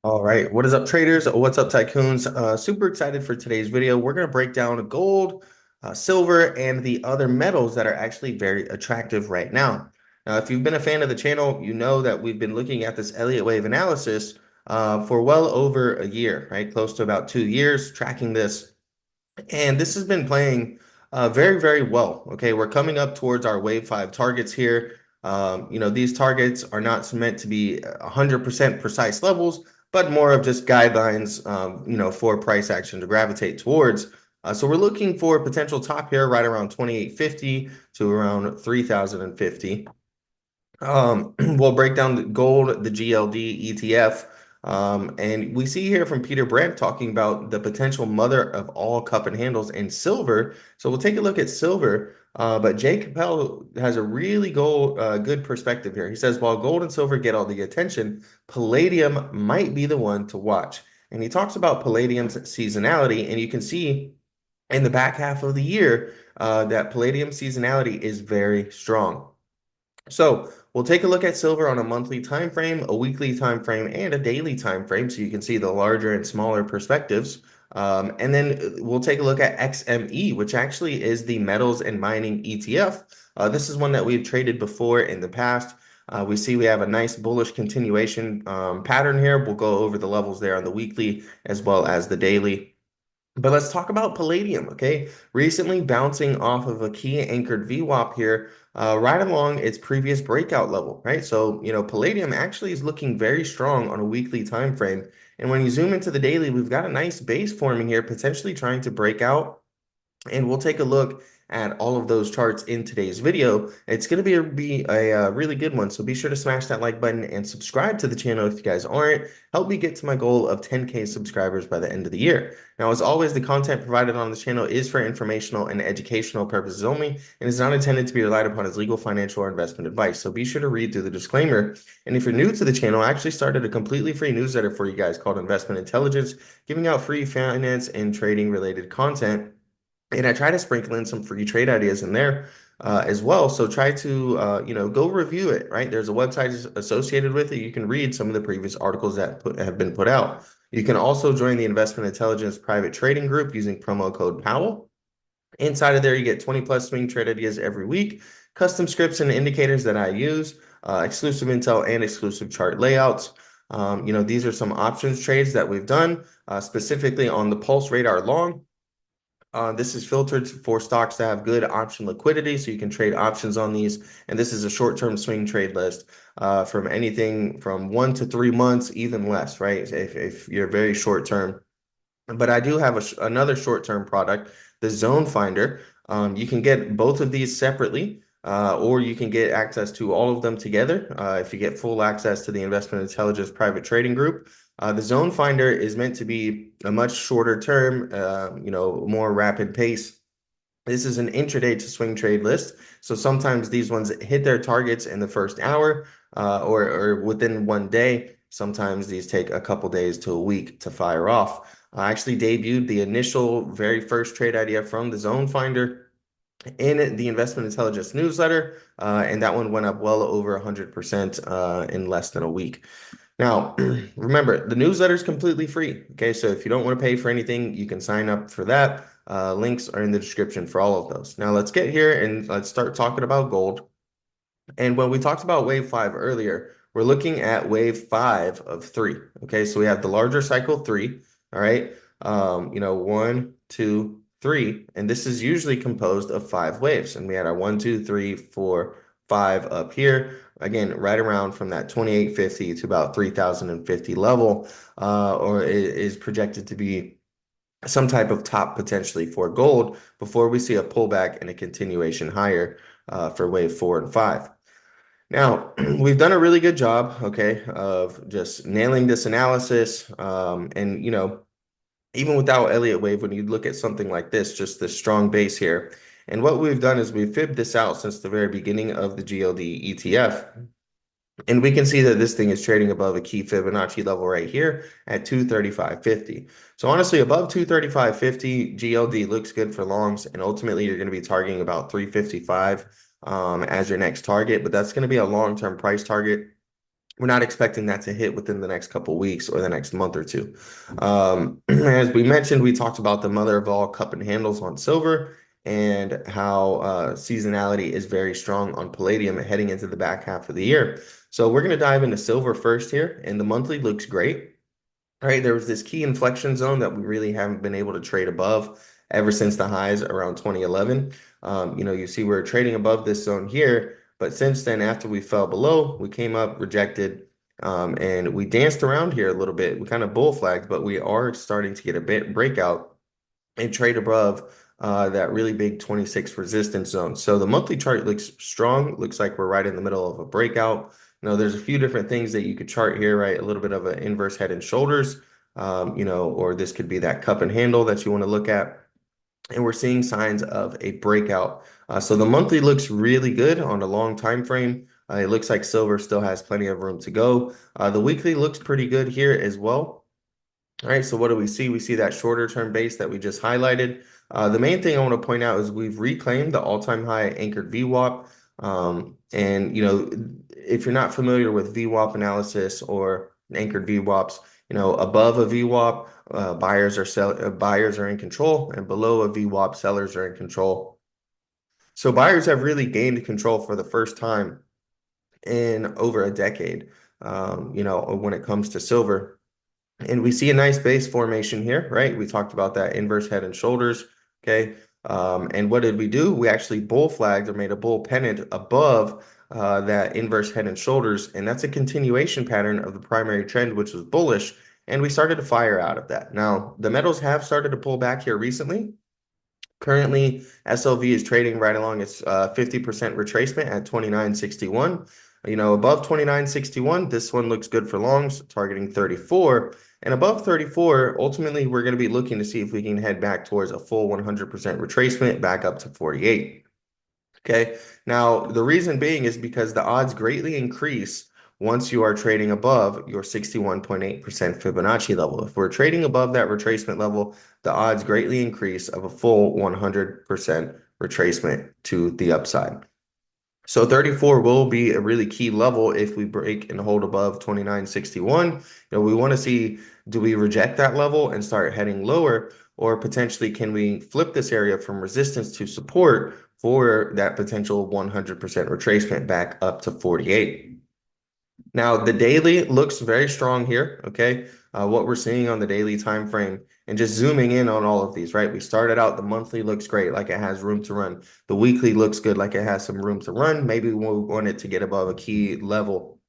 All right, what is up, traders? What's up, tycoons? Super excited for today's video. We're going to break down gold, silver, and the other metals that are actually very attractive right now. Now, if you've been a fan of the channel, you know that we've been looking at this Elliott wave analysis for well over a year, right? Close to about 2 years tracking this. And this has been playing very, very well. Okay, we're coming up towards our wave five targets here. These targets are not meant to be 100% precise levels, but more of just guidelines, for price action to gravitate towards. So we're looking for a potential top here right around 2850 to around 3050. We'll break down the gold, the GLD ETF. And we see here from Peter Brandt talking about the potential mother of all cup and handles and silver. So we'll take a look at silver. But Jay Capel has a really good perspective here. He says, while gold and silver get all the attention, palladium might be the one to watch. And he talks about palladium's seasonality, and you can see in the back half of the year that palladium seasonality is very strong. So we'll take a look at silver on a monthly time frame, a weekly time frame, and a daily time frame, so you can see the larger and smaller perspectives. And then we'll take a look at XME, which actually is the metals and mining ETF. This is one that we've traded before in the past. We see we have a nice bullish continuation pattern here. We'll go over the levels there on the weekly as well as the daily. But let's talk about palladium, okay? Recently bouncing off of a key anchored VWAP here, right along its previous breakout level, right? So, palladium actually is looking very strong on a weekly time frame. And when you zoom into the daily, we've got a nice base forming here, potentially trying to break out, and we'll take a look at all of those charts in today's video. It's going to be a really good one. So be sure to smash that like button and subscribe to the channel if you guys aren't. Help me get to my goal of 10K subscribers by the end of the year. Now, as always, the content provided on this channel is for informational and educational purposes only and is not intended to be relied upon as legal, financial, or investment advice. So be sure to read through the disclaimer. And if you're new to the channel, I actually started a completely free newsletter for you guys called Investment Intelligence, giving out free finance and trading related content. And I try to sprinkle in some free trade ideas in there as well. So try to, go review it, right? There's a website associated with it. You can read some of the previous articles that have been put out. You can also join the Investment Intelligence private trading group using promo code Powell. Inside of there, you get 20 plus swing trade ideas every week, custom scripts and indicators that I use, exclusive intel and exclusive chart layouts. These are some options trades that we've done specifically on the Pulse Radar Long. This is filtered for stocks that have good option liquidity, so you can trade options on these. And this is a short-term swing trade list from anything from 1 to 3 months, even less, right? If you're very short-term. But I do have another short-term product, the Zone Finder. You can get both of these separately, or you can get access to all of them together if you get full access to the Investment Intelligence Private Trading Group. The Zone Finder is meant to be a much shorter term, more rapid pace. This is an intraday to swing trade list. So sometimes these ones hit their targets in the first hour or within one day. Sometimes these take a couple days to a week to fire off. I actually debuted the initial very first trade idea from the Zone Finder in the Investment Intelligence newsletter, and that one went up well over 100% in less than a week. Now, remember, the newsletter is completely free. Okay, so if you don't want to pay for anything, you can sign up for that. Links are in the description for all of those. Now, let's get here and let's start talking about gold. And when we talked about wave five earlier, we're looking at wave five of three. Okay, so we have the larger cycle three. All right, 1, 2, 3, and this is usually composed of five waves. And we had our 1, 2, 3, 4, 5 up here. Again, right around from that 2850 to about 3050 level, or is projected to be some type of top potentially for gold before we see a pullback and a continuation higher for wave four and five. Now, we've done a really good job, okay, of just nailing this analysis. And, even without Elliott wave, when you look at something like this, just this strong base here. And what we've done is we've fibbed this out since the very beginning of the GLD ETF. And we can see that this thing is trading above a key Fibonacci level right here at 235.50. So honestly, above 235.50, GLD looks good for longs, and ultimately you're going to be targeting about 355 as your next target, but that's going to be a long-term price target. we're not expecting that to hit within the next couple of weeks or the next month or two. As we mentioned, we talked about the mother of all cup and handles on silver and how seasonality is very strong on palladium heading into the back half of the year. So we're going to dive into silver first here, and the monthly looks great. All right, there was this key inflection zone that we really haven't been able to trade above ever since the highs around 2011. You see we're trading above this zone here, but since then, after we fell below, we came up, rejected, and we danced around here a little bit. We kind of bull flagged, but we are starting to get a bit breakout and trade above that really big 26 resistance zone. So the monthly chart looks strong. Looks like we're right in the middle of a breakout. There's a few different things that you could chart here, right? A little bit of an inverse head and shoulders, or this could be that cup and handle that you want to look at. And we're seeing signs of a breakout. So the monthly looks really good on a long time frame. It looks like silver still has plenty of room to go. The weekly looks pretty good here as well. All right, so what do we see? We see that shorter term base that we just highlighted. The main thing I want to point out is we've reclaimed the all-time high anchored VWAP. And if you're not familiar with VWAP analysis or anchored VWAPs, above a VWAP, buyers are in control, and below a VWAP, sellers are in control. So buyers have really gained control for the first time in over a decade. When it comes to silver. And we see a nice base formation here, right? We talked about that inverse head and shoulders, okay? And what did we do? We actually bull flagged or made a bull pennant above that inverse head and shoulders, and that's a continuation pattern of the primary trend, which was bullish, and we started to fire out of that. Now, the metals have started to pull back here recently. Currently, SLV is trading right along its 50% retracement at 29.61. Above 29.61, this one looks good for longs, targeting 34. And above 34, ultimately, we're going to be looking to see if we can head back towards a full 100% retracement back up to 48. Okay. Now, the reason being is because the odds greatly increase once you are trading above your 61.8% Fibonacci level. If we're trading above that retracement level, the odds greatly increase of a full 100% retracement to the upside. So 34 will be a really key level if we break and hold above 29.61. We want to see, do we reject that level and start heading lower, or potentially can we flip this area from resistance to support for that potential 100% retracement back up to 48? Now, the daily looks very strong here, okay? What we're seeing on the daily time frame and just zooming in on all of these, right? We started out, the monthly looks great, like it has room to run. The weekly looks good, like it has some room to run. Maybe we want it to get above a key level.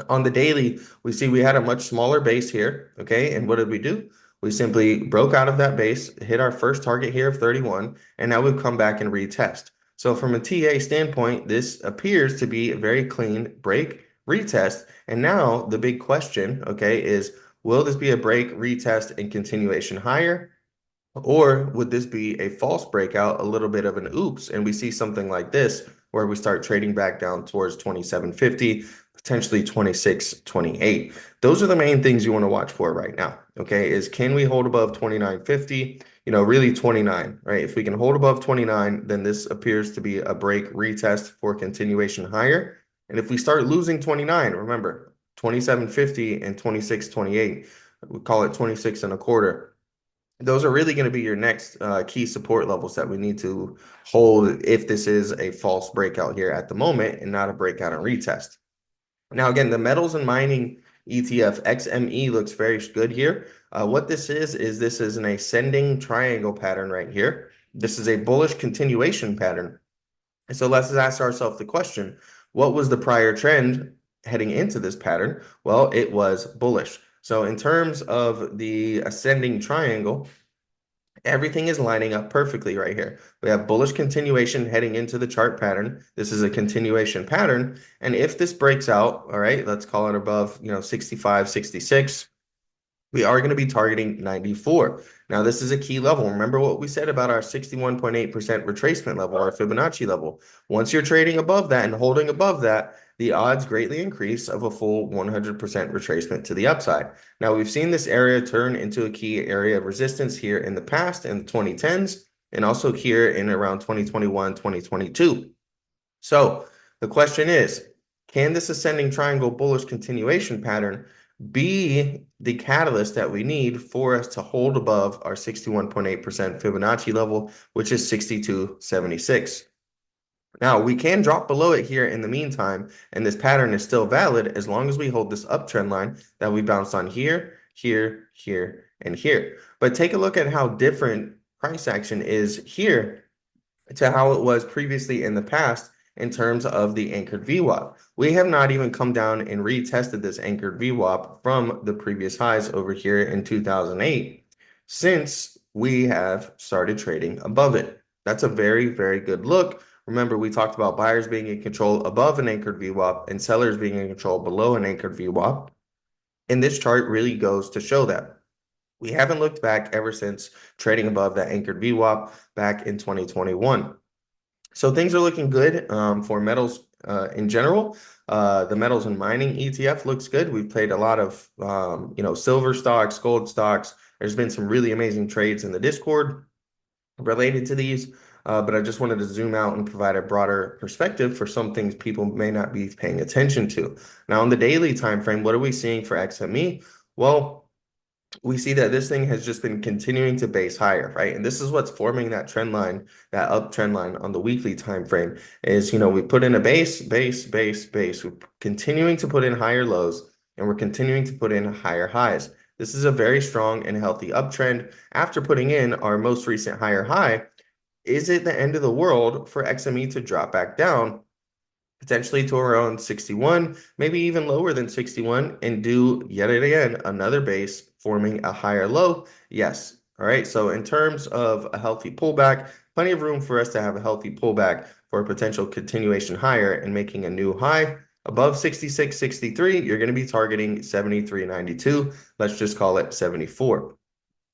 On the daily, we see we had a much smaller base here, okay? And what did we do? We simply broke out of that base, hit our first target here of 31, and now we've come back and retest. So from a TA standpoint, this appears to be a very clean break, retest. And now the big question, okay, is will this be a break, retest, and continuation higher? Or would this be a false breakout, a little bit of an oops, and we see something like this where we start trading back down towards 27.50, potentially 26.28. Those are the main things you want to watch for right now, okay? Is can we hold above 29.50? Really 29, right? If we can hold above 29, then this appears to be a break retest for continuation higher. And if we start losing 29, remember, 27.50 and 26.28, we call it 26 and a quarter. Those are really going to be your next key support levels that we need to hold if this is a false breakout here at the moment and not a breakout and retest. Now, again, the metals and mining ETF XME looks very good here. What this is this is an ascending triangle pattern right here. This is a bullish continuation pattern. So let's ask ourselves the question, what was the prior trend heading into this pattern? Well, it was bullish. So in terms of the ascending triangle, everything is lining up perfectly right here. We have bullish continuation heading into the chart pattern. This is a continuation pattern. And if this breaks out, all right, let's call it above, 65, 66, we are going to be targeting 94. Now, this is a key level. Remember what we said about our 61.8% retracement level, our Fibonacci level. Once you're trading above that and holding above that, the odds greatly increase of a full 100% retracement to the upside. Now, we've seen this area turn into a key area of resistance here in the past in the 2010s, and also here in around 2021, 2022. So the question is, Can this ascending triangle bullish continuation pattern be the catalyst that we need for us to hold above our 61.8% Fibonacci level, which is 62.76? Now, we can drop below it here in the meantime, and this pattern is still valid as long as we hold this uptrend line that we bounced on here, here, here, and here. But take a look at how different price action is here to how it was previously in the past in terms of the anchored VWAP. We have not even come down and retested this anchored VWAP from the previous highs over here in 2008 since we have started trading above it. That's a very, very good look. Remember, we talked about buyers being in control above an anchored VWAP and sellers being in control below an anchored VWAP. And this chart really goes to show that. We haven't looked back ever since trading above that anchored VWAP back in 2021. So things are looking good for metals in general. The metals and mining ETF looks good. We've played a lot of silver stocks, gold stocks. There's been some really amazing trades in the Discord related to these, but I just wanted to zoom out and provide a broader perspective for some things people may not be paying attention to. Now, on the daily time frame, what are we seeing for XME? Well, we see that this thing has just been continuing to base higher, right? And this is what's forming that trend line, that uptrend line on the weekly time frame is, we put in a base. We're continuing to put in higher lows and we're continuing to put in higher highs. This is a very strong and healthy uptrend. After putting in our most recent higher high, is it the end of the world for XME to drop back down potentially to around 61, maybe even lower than 61, and do yet again another base forming a higher low? Yes. All right. So in terms of a healthy pullback, plenty of room for us to have a healthy pullback for a potential continuation higher and making a new high. Above 66.63, you're going to be targeting 73.92. Let's just call it 74.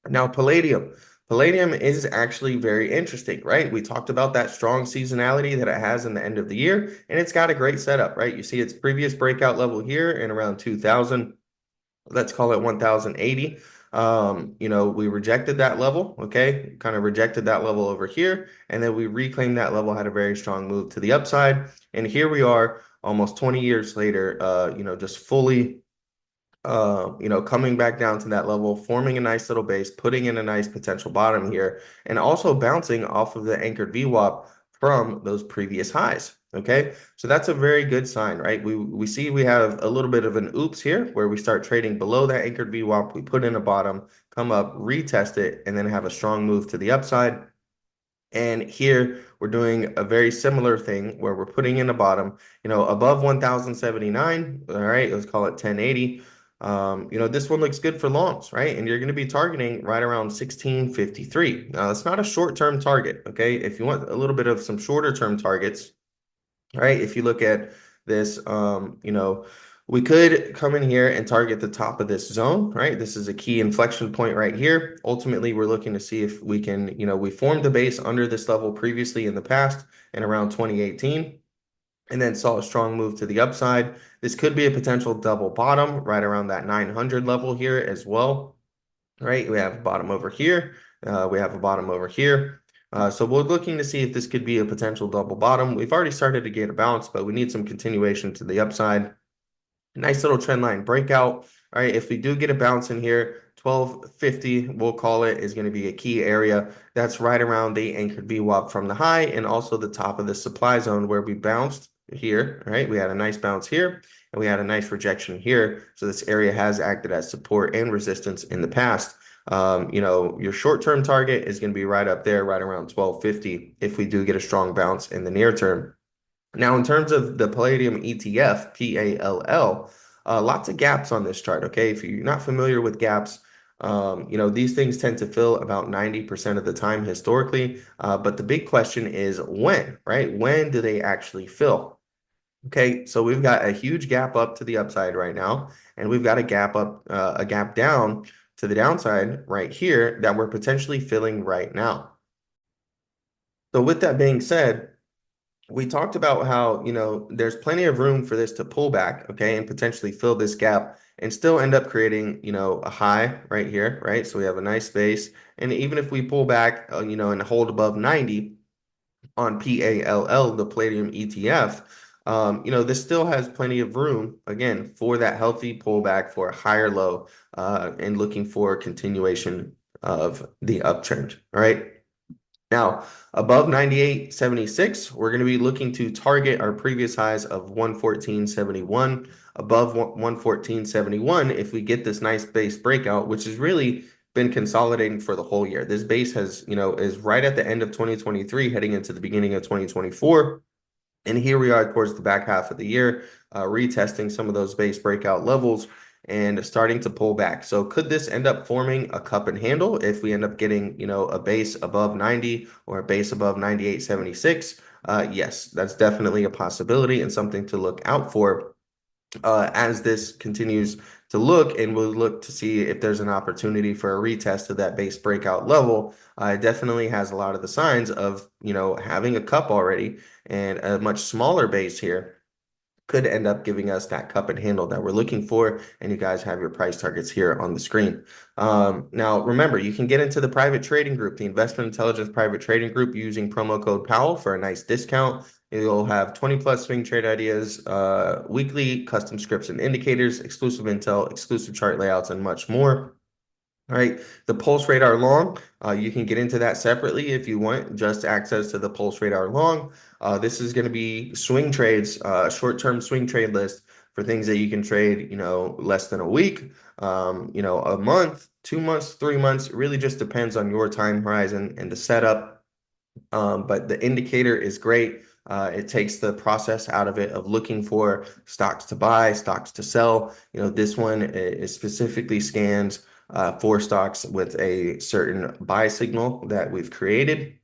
Now, palladium. Palladium is actually very interesting, right? We talked about that strong seasonality that it has in the end of the year, and it's got a great setup, right? You see its previous breakout level here in around 2000. Let's call it 1080. We rejected that level, okay? Kind of rejected that level over here, and then we reclaimed that level, had a very strong move to the upside. And here we are almost 20 years later, just fully coming back down to that level, forming a nice little base, putting in a nice potential bottom here, and also bouncing off of the anchored VWAP from those previous highs. Okay, so that's a very good sign, right? We see we have a little bit of an oops here where we start trading below that anchored VWAP, we put in a bottom, come up, retest it, and then have a strong move to the upside. And here we're doing a very similar thing where we're putting in a bottom, above 1079. All right, let's call it 1080. This one looks good for longs, right? And you're going to be targeting right around 1653. Now, it's not a short-term target, okay? If you want a little bit of some shorter-term targets, all right, if you look at this, we could come in here and target the top of this zone, right? This is a key inflection point right here. Ultimately, we're looking to see if we can, we formed the base under this level previously in the past in around 2018 and then saw a strong move to the upside. This could be a potential double bottom right around that 900 level here as well, right? We have a bottom over here. We have a bottom over here. So we're looking to see if this could be a potential double bottom. We've already started to get a bounce, but we need some continuation to the upside. Nice little trend line breakout. All right, if we do get a bounce in here, 1250, we'll call it, is going to be a key area. That's right around the anchored VWAP from the high and also the top of the supply zone where we bounced here, right? We had a nice bounce here and we had a nice rejection here. So this area has acted as support and resistance in the past. Your short-term target is going to be right up there, right around 1250 if we do get a strong bounce in the near term. Now, in terms of the Palladium ETF, PALL, lots of gaps on this chart, okay? If you're not familiar with gaps, these things tend to fill about 90% of the time historically. But the big question is when, right? When do they actually fill? Okay, so we've got a huge gap up to the upside right now, and we've got a gap up, a gap down to the downside right here that we're potentially filling right now. So with that being said, we talked about how, there's plenty of room for this to pull back, okay, and potentially fill this gap and still end up creating, a high right here, right? So we have a nice base. And even if we pull back, and hold above 90 on PALL, the Palladium ETF, This still has plenty of room, again, for that healthy pullback for a higher low, and looking for continuation of the uptrend. All right. Now, above 98.76, we're going to be looking to target our previous highs of 114.71. Above 114.71, if we get this nice base breakout, which has really been consolidating for the whole year. This base is right at the end of 2023, heading into the beginning of 2024. And here we are towards the back half of the year, retesting some of those base breakout levels and starting to pull back. So could this end up forming a cup and handle if we end up getting, a base above 90 or a base above 98.76? Yes, that's definitely a possibility and something to look out for as this continues to look, and we'll look to see if there's an opportunity for a retest of that base breakout level. It definitely has a lot of the signs of, having a cup already, and a much smaller base here could end up giving us that cup and handle that we're looking for. And you guys have your price targets here on the screen. Now, remember, you can get into the private trading group, the Investment Intelligence Private Trading Group, using promo code Powell for a nice discount. You'll have 20 plus swing trade ideas, weekly custom scripts and indicators, exclusive intel, exclusive chart layouts, and much more. All right, the Pulse Radar Long, you can get into that separately if you want just access to the Pulse Radar Long. This is going to be swing trades, short-term swing trade list for things that you can trade, less than a week, a month, 2 months, 3 months. It really just depends on your time horizon and the setup. But the indicator is great. It takes the process out of it of looking for stocks to buy, stocks to sell. This one is specifically scans for stocks with a certain buy signal that we've created.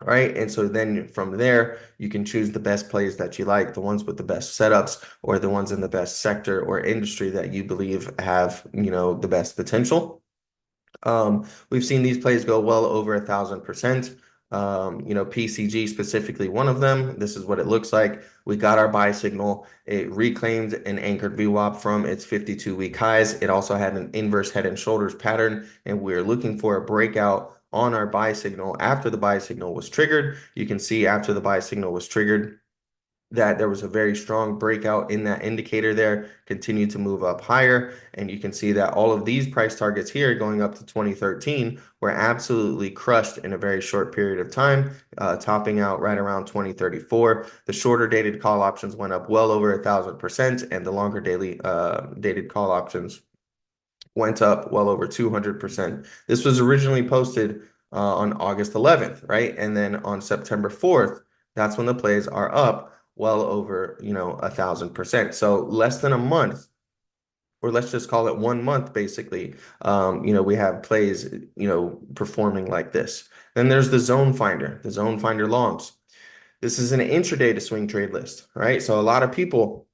Right. And so then from there, you can choose the best plays that you like, the ones with the best setups, or the ones in the best sector or industry that you believe have, the best potential. We've seen these plays go well over 1,000%. PCG specifically one of them. This is what it looks like. We got our buy signal. It reclaimed an anchored VWAP from its 52-week highs. It also had an inverse head and shoulders pattern, and we're looking for a breakout on our buy signal after the buy signal was triggered. You can see after the buy signal was triggered, that there was a very strong breakout in that indicator there, continued to move up higher. And you can see that all of these price targets here going up to 2013 were absolutely crushed in a very short period of time, topping out right around 2034. The shorter dated call options went up well over 1,000%, and the longer daily dated call options went up well over 200%. This was originally posted on August 11th, right? And then on September 4th, that's when the plays are up well over, 1,000%. So less than a month, or let's just call it 1 month, basically. We have plays, performing like this. Then there's the zone finder longs. This is an intraday to swing trade list, right? So a lot of people,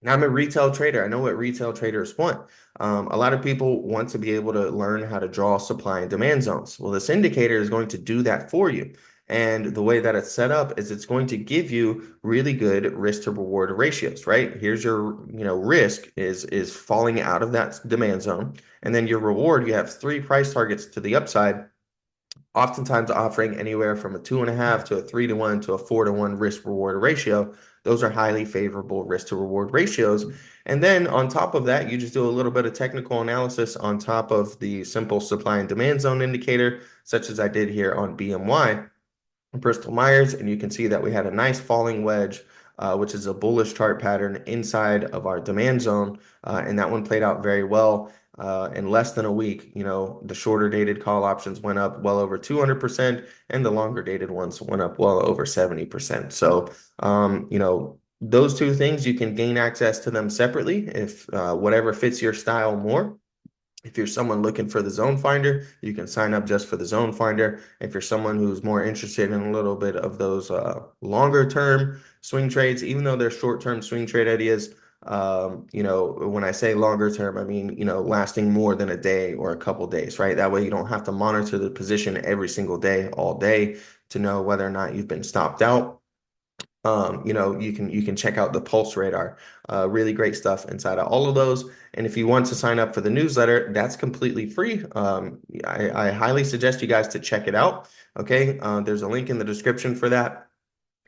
now, I'm a retail trader. I know what retail traders want. A lot of people want to be able to learn how to draw supply and demand zones. Well, this indicator is going to do that for you. And the way that it's set up is it's going to give you really good risk to reward ratios, right? Here's your, risk is falling out of that demand zone. And then your reward, you have three price targets to the upside, oftentimes offering anywhere from a 2.5 to a 3-to-1 to a 4-to-1 risk reward ratio. Those are highly favorable risk to reward ratios. And then on top of that, you just do a little bit of technical analysis on top of the simple supply and demand zone indicator, such as I did here on BMY. Bristol Myers, and you can see that we had a nice falling wedge, which is a bullish chart pattern inside of our demand zone, and that one played out very well. In less than a week, the shorter dated call options went up well over 200%, and the longer dated ones went up well over 70%. So, those two things, you can gain access to them separately if whatever fits your style more. If you're someone looking for the zone finder, you can sign up just for the zone finder. If you're someone who's more interested in a little bit of those longer term swing trades, even though they're short term swing trade ideas, when I say longer term, I mean, lasting more than a day or a couple days, right? That way you don't have to monitor the position every single day, all day to know whether or not you've been stopped out. You can check out the Pulse Radar. Really great stuff inside of all of those. And if you want to sign up for the newsletter, that's completely free. I highly suggest you guys to check it out. Okay, there's a link in the description for that.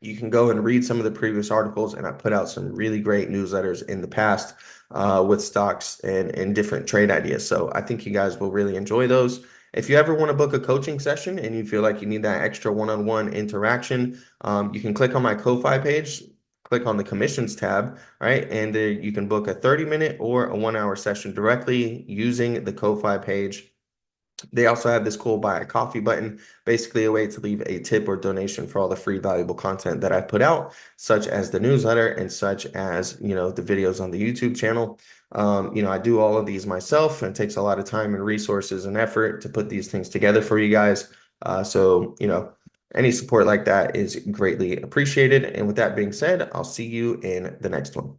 You can go and read some of the previous articles, and I put out some really great newsletters in the past with stocks and different trade ideas. So I think you guys will really enjoy those. If you ever want to book a coaching session and you feel like you need that extra one-on-one interaction, you can click on my Ko-Fi page, click on the commissions tab, right? And you can book a 30-minute or a 1 hour session directly using the Ko-Fi page. They also have this cool buy a coffee button, basically a way to leave a tip or donation for all the free valuable content that I put out, such as the newsletter and such as, the videos on the YouTube channel. I do all of these myself, and it takes a lot of time and resources and effort to put these things together for you guys. So, any support like that is greatly appreciated. And with that being said, I'll see you in the next one.